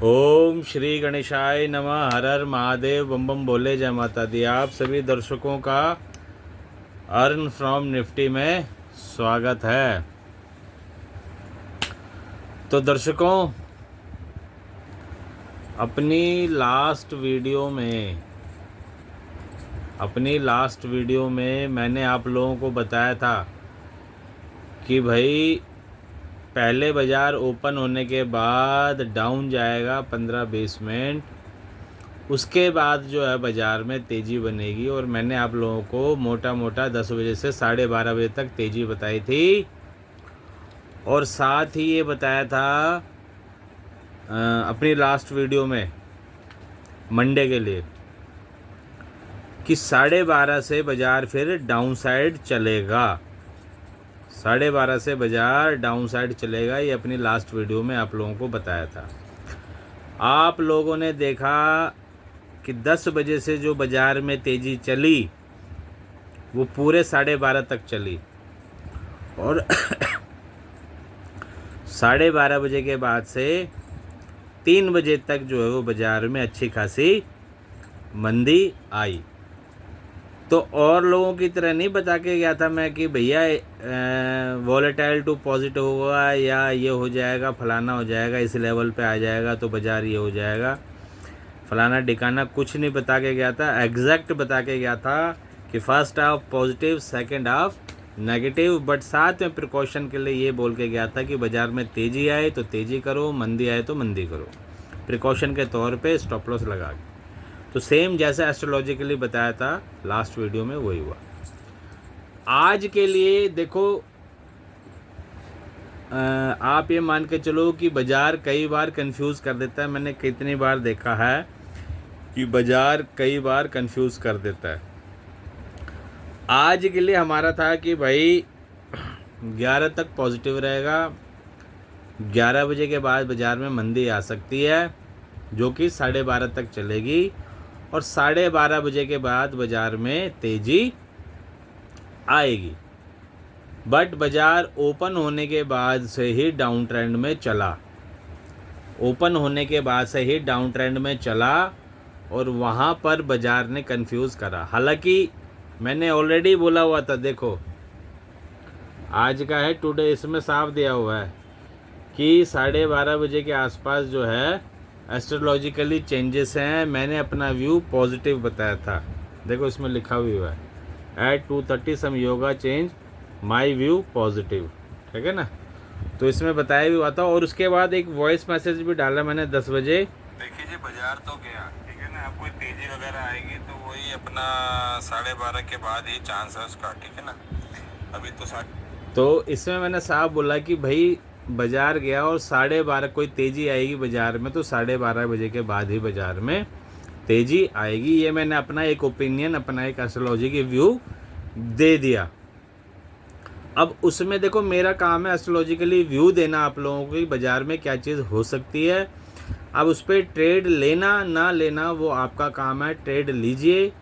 ओम श्री गणेशाय नमः। हर हर महादेव, बम बम बोले, जय माता दी। आप सभी दर्शकों का अर्न फ्रॉम निफ्टी में स्वागत है। तो दर्शकों, अपनी लास्ट वीडियो में मैंने आप लोगों को बताया था कि भाई पहले बाज़ार ओपन होने के बाद डाउन जाएगा 15-20 मिनट, उसके बाद जो है बाज़ार में तेज़ी बनेगी। और मैंने आप लोगों को मोटा मोटा 10 बजे से 12:30 बजे तक तेज़ी बताई थी। और साथ ही ये बताया था अपनी लास्ट वीडियो में मंडे के लिए कि 12:30 से बाज़ार फिर डाउन साइड चलेगा। 12:30 से बाज़ार डाउन साइड चलेगा, ये अपनी लास्ट वीडियो में आप लोगों को बताया था। आप लोगों ने देखा कि 10 बजे से जो बाज़ार में तेज़ी चली वो पूरे 12:30 तक चली, और 12:30 बजे के बाद से 3 बजे तक जो है वो बाज़ार में अच्छी खासी मंदी आई। तो और लोगों की तरह नहीं बता के गया था मैं कि भैया वॉलेटाइल टू पॉजिटिव होगा या ये हो जाएगा, फलाना हो जाएगा, इस लेवल पे आ जाएगा तो बाज़ार ये हो जाएगा, फलाना डिकाना कुछ नहीं बता के गया था। एग्जैक्ट बता के गया था कि first half positive, second half negative, but साथ में प्रिकॉशन के लिए ये बोल के गया था कि बाज़ार में तेज़ी आए तो तेज़ी करो, मंदी आए तो मंदी करो, प्रिकॉशन के तौर पे स्टॉप लॉस लगा के। तो सेम जैसे एस्ट्रोलॉजिकली बताया था लास्ट वीडियो में वही हुआ। आज के लिए देखो, आप ये मान के चलो कि बाज़ार कई बार कंफ्यूज कर देता है। मैंने कितनी बार देखा है कि बाज़ार कई बार कंफ्यूज कर देता है। आज के लिए हमारा था कि भाई 11 तक पॉजिटिव रहेगा, 11 बजे के बाद बाज़ार में मंदी आ सकती है जो कि 12:30 तक चलेगी, और 12:30 बजे के बाद बाज़ार में तेज़ी आएगी। बट बाज़ार ओपन होने के बाद से ही डाउन ट्रेंड में चला, ओपन होने के बाद से ही डाउन ट्रेंड में चला, और वहाँ पर बाज़ार ने कंफ्यूज करा। हालांकि मैंने ऑलरेडी बोला हुआ था, देखो आज का है टुडे, इसमें साफ दिया हुआ है कि 12:30 बजे के आसपास जो है एस्ट्रोलॉजिकली चेंजेस हैं। मैंने अपना व्यू पॉजिटिव बताया था, देखो इसमें लिखा हुआ है at 2:30 some yoga change my view positive, ठीक है ना। तो इसमें बताया भी हुआ था, और उसके बाद एक वॉइस मैसेज भी डाला मैंने 10 बजे। देखिए जी, बाजार तो गया, ठीक है ना। अब कोई तेजी वगैरह आएगी तो वही अपना 12:30 के बाद ही चांस है उसका, ठीक है ना। अभी तो इसमें मैंने साफ बोला कि भाई बाज़ार गया और 12:30 कोई तेज़ी आएगी बाज़ार में तो 12:30 बजे के बाद ही बाज़ार में तेज़ी आएगी। ये मैंने अपना एक ओपिनियन, अपना एक एस्ट्रोलॉजी की व्यू दे दिया। अब उसमें देखो मेरा काम है एस्ट्रोलॉजिकली व्यू देना आप लोगों को कि बाज़ार में क्या चीज़ हो सकती है। अब उस पर ट्रेड लेना ना लेना वो आपका काम है, ट्रेड लीजिए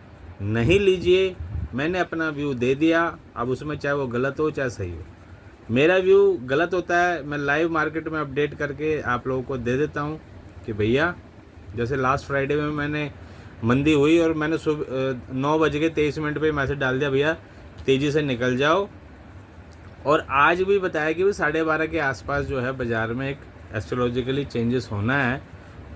नहीं लीजिए, मैंने अपना व्यू दे दिया। अब उसमें चाहे वो गलत हो चाहे सही हो, मेरा व्यू गलत होता है मैं लाइव मार्केट में अपडेट करके आप लोगों को दे देता हूँ कि भैया जैसे लास्ट फ्राइडे में मैंने मंदी हुई और मैंने सुबह 9:23 पे मैसेज डाल दिया भैया तेज़ी से निकल जाओ। और आज भी बताया कि 12:30 के आसपास जो है बाज़ार में एक एस्ट्रोलॉजिकली चेंजेस होना है,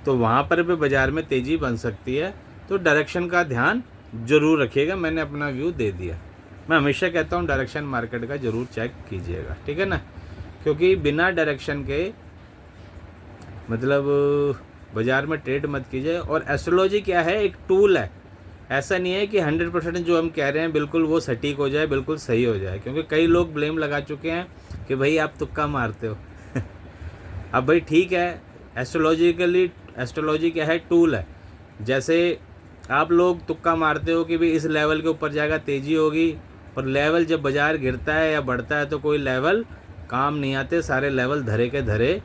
तो वहाँ पर भी बाज़ार में तेज़ी बन सकती है। तो डायरेक्शन का ध्यान ज़रूर रखिएगा, मैंने अपना व्यू दे दिया। मैं हमेशा कहता हूँ डायरेक्शन मार्केट का ज़रूर चेक कीजिएगा, ठीक है ना, क्योंकि बिना डायरेक्शन के मतलब बाज़ार में ट्रेड मत कीजिए। और एस्ट्रोलॉजी क्या है, एक टूल है, ऐसा नहीं है कि 100% जो हम कह रहे हैं बिल्कुल वो सटीक हो जाए, बिल्कुल सही हो जाए, क्योंकि कई लोग ब्लेम लगा चुके हैं कि भाई आप तुक्का मारते हो। अब भाई ठीक है, एस्ट्रोलॉजी क्या है, टूल है। जैसे आप लोग तुक्का मारते हो कि भाई इस लेवल के ऊपर जाएगा तेज़ी होगी, और लेवल जब बाज़ार गिरता है या बढ़ता है तो कोई लेवल काम नहीं आते, सारे लेवल धरे के धरे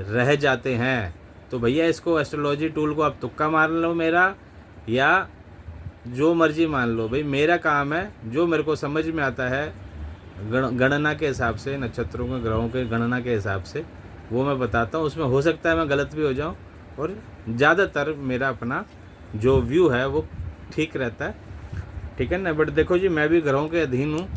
रह जाते हैं। तो भैया इसको एस्ट्रोलॉजी टूल को आप तुक्का मार लो मेरा, या जो मर्जी मान लो, भाई मेरा काम है जो मेरे को समझ में आता है गणना के हिसाब से, नक्षत्रों के ग्रहों के गणना के हिसाब से वो मैं बताता हूँ। उसमें हो सकता है मैं गलत भी हो जाऊँ, और ज़्यादातर मेरा अपना जो व्यू है वो ठीक रहता है, ठीक है ना। बट देखो जी, मैं भी ग्रहों के अधीन हूँ,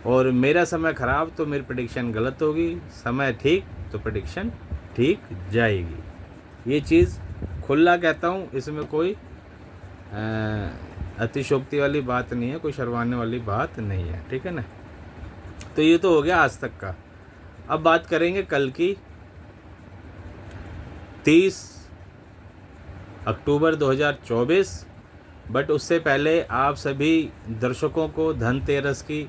और मेरा समय ख़राब तो मेरी प्रेडिक्शन गलत होगी, समय ठीक तो प्रेडिक्शन ठीक जाएगी। ये चीज़ खुला कहता हूँ, इसमें कोई अतिशोक्ति वाली बात नहीं है, कोई शर्माने वाली बात नहीं है, ठीक है ना। तो ये तो हो गया आज तक का। अब बात करेंगे कल की, 30 अक्टूबर 2024। बट उससे पहले आप सभी दर्शकों को धनतेरस की,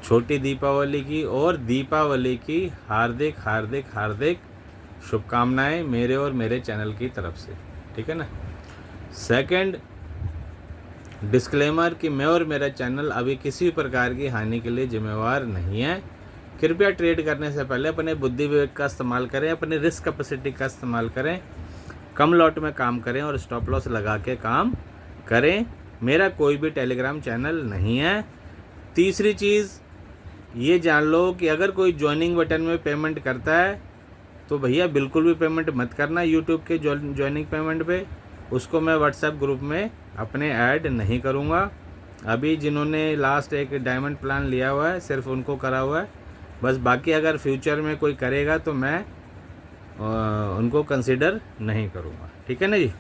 छोटी दीपावली की और दीपावली की हार्दिक हार्दिक हार्दिक शुभकामनाएं मेरे और मेरे चैनल की तरफ से, ठीक है ना। सेकंड डिस्क्लेमर कि मैं और मेरा चैनल अभी किसी भी प्रकार की हानि के लिए जिम्मेवार नहीं है। कृपया ट्रेड करने से पहले अपने बुद्धि विवेक का इस्तेमाल करें, अपने रिस्क कैपेसिटी का इस्तेमाल करें, कम लॉट में काम करें और स्टॉप लॉस लगा के काम करें। मेरा कोई भी टेलीग्राम चैनल नहीं है। तीसरी चीज़ ये जान लो कि अगर कोई ज्वाइनिंग बटन में पेमेंट करता है तो भैया बिल्कुल भी पेमेंट मत करना यूट्यूब के ज्वाइनिंग पेमेंट पे। उसको मैं व्हाट्सएप ग्रुप में अपने ऐड नहीं करूँगा। अभी जिन्होंने लास्ट एक डायमंड प्लान लिया हुआ है सिर्फ उनको करा हुआ है बस, बाकी अगर फ्यूचर में कोई करेगा तो मैं उनको कंसिडर नहीं करूँगा, ठीक है ना जी।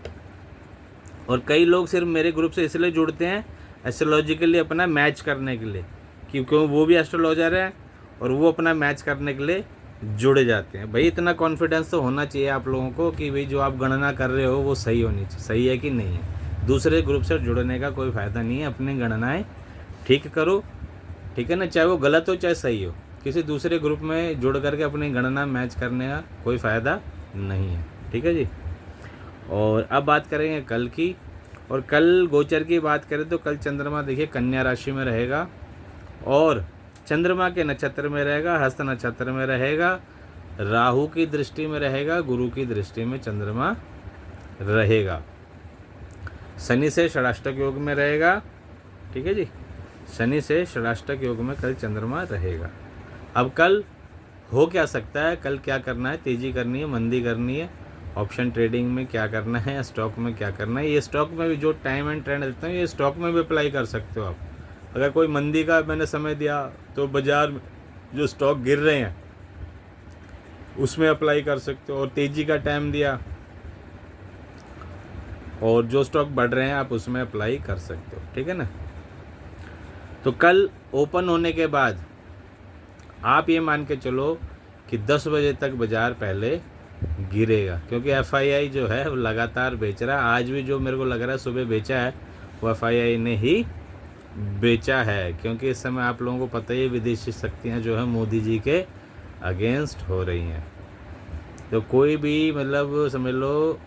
और कई लोग सिर्फ मेरे ग्रुप से इसलिए जुड़ते हैं एस्ट्रोलॉजिकली अपना मैच करने के लिए, क्योंकि वो भी एस्ट्रोलॉजर है और वो अपना मैच करने के लिए जुड़े जाते हैं। भाई इतना कॉन्फिडेंस तो होना चाहिए आप लोगों को कि भाई जो आप गणना कर रहे हो वो सही होनी चाहिए, सही है कि नहीं है। दूसरे ग्रुप से जुड़ने का कोई फ़ायदा नहीं है, अपनी गणनाएं ठीक करो, ठीक है ना। चाहे वो गलत हो चाहे सही हो, किसी दूसरे ग्रुप में जुड़ करके अपनी गणना मैच करने का कोई फ़ायदा नहीं है, ठीक है जी। और अब बात करेंगे कल की, और कल गोचर की बात करें तो कल चंद्रमा देखिए कन्या राशि में रहेगा और चंद्रमा के नक्षत्र में रहेगा, हस्त नक्षत्र में रहेगा, राहु की दृष्टि में रहेगा, गुरु की दृष्टि में चंद्रमा रहेगा, शनि से षडाष्टक योग में रहेगा, ठीक है जी। शनि से षडाष्टक योग में कल चंद्रमा रहेगा। अब कल हो क्या सकता है, कल क्या करना है, तेज़ी करनी है, मंदी करनी है, ऑप्शन ट्रेडिंग में क्या करना है, स्टॉक में क्या करना है। ये स्टॉक में भी जो टाइम एंड ट्रेंड देता हूँ ये स्टॉक में भी अप्लाई कर सकते हो आप। अगर कोई मंदी का मैंने समय दिया तो बाज़ार में जो स्टॉक गिर रहे हैं उसमें अप्लाई कर सकते हो, और तेज़ी का टाइम दिया और जो स्टॉक बढ़ रहे हैं आप उसमें अप्लाई कर सकते हो, ठीक है ना। तो कल ओपन होने के बाद आप ये मान के चलो कि 10 बजे तक बाज़ार पहले गिरेगा, क्योंकि एफआईआई जो है वो लगातार बेच रहा है। आज भी जो मेरे को लग रहा है सुबह बेचा है वो एफआईआई ने ही बेचा है, क्योंकि इस समय आप लोगों को पता ही है विदेशी शक्तियाँ जो है मोदी जी के अगेंस्ट हो रही हैं। तो कोई भी मतलब समझ लो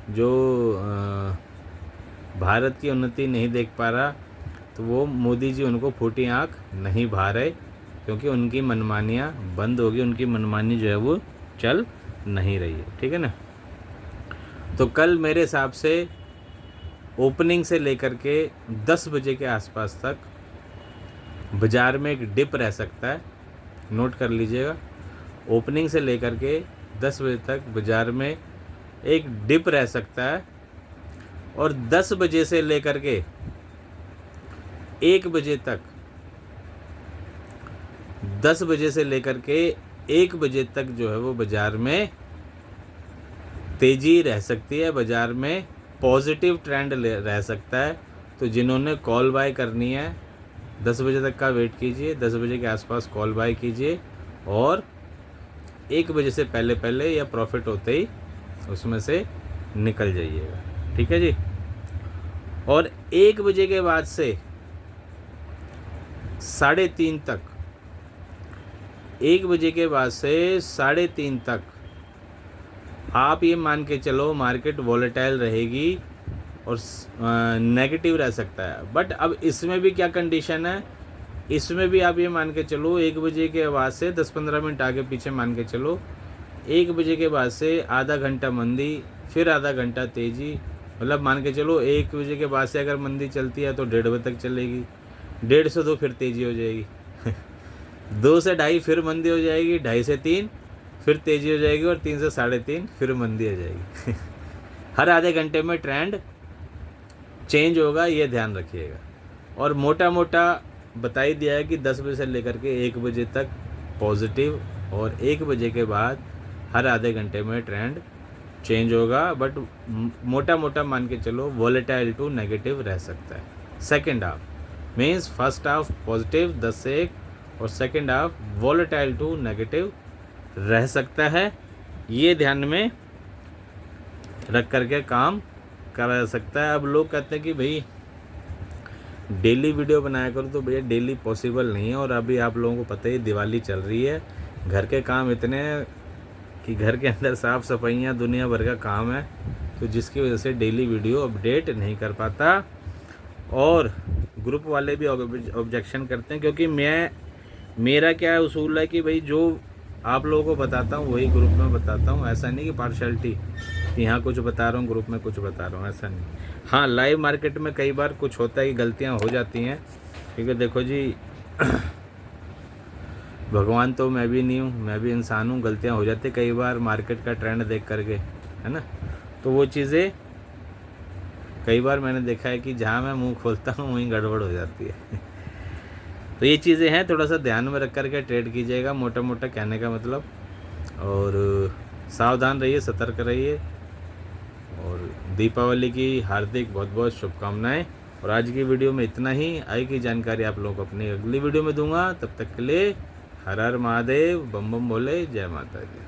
जो भारत की उन्नति नहीं देख पा रहा तो वो मोदी जी उनको फूटी आँख नहीं भा रहे, क्योंकि उनकी मनमानियाँ बंद होगी, उनकी मनमानी जो है वो चल नहीं रही है, ठीक है ना। तो कल मेरे हिसाब से ओपनिंग से लेकर के 10 बजे के आसपास तक बाज़ार में एक डिप रह सकता है, नोट कर लीजिएगा। ओपनिंग से लेकर के 10 बजे तक बाज़ार में एक डिप रह सकता है, और 10 बजे से लेकर के 1 बजे तक, 10 बजे से लेकर के 1 बजे तक जो है वो बाज़ार में तेज़ी रह सकती है, बाज़ार में पॉजिटिव ट्रेंड रह सकता है। तो जिन्होंने कॉल बाय करनी है 10 बजे तक का वेट कीजिए, 10 बजे के आसपास कॉल बाय कीजिए, और 1 बजे से पहले पहले या प्रॉफिट होते ही उसमें से निकल जाइएगा, ठीक है जी। और 1 बजे के बाद से 3:30 तक, 1 बजे के बाद से 3:30 तक आप ये मान के चलो मार्केट वॉलेटाइल रहेगी और नेगेटिव रह सकता है। बट अब इसमें भी क्या कंडीशन है, इसमें भी आप ये मान के चलो 1 बजे के बाद से 10-15 मिनट आगे पीछे मान के चलो, 1 बजे के बाद से आधा घंटा मंदी, फिर आधा घंटा तेज़ी, मतलब मान के चलो 1 बजे के बाद से अगर मंदी चलती है तो 1:30 बजे तक चलेगी, 1:30 से 2 फिर तेज़ी हो जाएगी 2 से 2:30 फिर मंदी हो जाएगी, 2:30 से 3 फिर तेज़ी हो जाएगी और 3 से 3.5 फिर मंदी आ जाएगी। हर आधे घंटे में ट्रेंड चेंज होगा, ये ध्यान रखिएगा। और मोटा मोटा बता ही दिया है कि 10 बजे से लेकर के 1 बजे तक पॉजिटिव, और 1 बजे के बाद हर आधे घंटे में ट्रेंड चेंज होगा, बट मोटा मोटा मान के चलो वॉलेटाइल टू नेगेटिव रह सकता है। Second half means first half positive 10 से 1 और second half volatile to negative रह सकता है। ये ध्यान में रख करके काम करा जा सकता है। अब लोग कहते हैं कि भाई डेली वीडियो बनाया करो, तो भैया डेली पॉसिबल नहीं है। और अभी आप लोगों को पता ही दिवाली चल रही है, घर के काम इतने हैं कि घर के अंदर साफ़ सफाइयाँ दुनिया भर का काम है, तो जिसकी वजह से डेली वीडियो अपडेट नहीं कर पाता। और ग्रुप वाले भी ऑब्जेक्शन करते हैं, क्योंकि मेरा क्या उसूल है कि भाई जो आप लोगों को बताता हूँ वही ग्रुप में बताता हूँ। ऐसा नहीं कि पार्शलिटी कि यहाँ कुछ बता रहा हूँ ग्रुप में कुछ बता रहा हूँ, ऐसा नहीं। हाँ, लाइव मार्केट में कई बार कुछ होता है कि गलतियाँ हो जाती हैं, क्योंकि देखो जी भगवान तो मैं भी नहीं हूँ, मैं भी इंसान हूँ, गलतियाँ हो जाती कई बार मार्केट का ट्रेंड देख करके, है ना। तो वो चीज़ें कई बार मैंने देखा है कि जहाँ मैं मुंह खोलता हूँ वहीं गड़बड़ हो जाती है। तो ये चीज़ें हैं, थोड़ा सा ध्यान में रख करके ट्रेड कीजिएगा, मोटा मोटा कहने का मतलब। और सावधान रहिए, सतर्क रहिए। और दीपावली की हार्दिक बहुत बहुत शुभकामनाएं। और आज की वीडियो में इतना ही। आई की जानकारी आप लोगों को अपनी अगली वीडियो में दूंगा। तब तक के लिए हर हर महादेव, बम बम बोले, जय माता दी।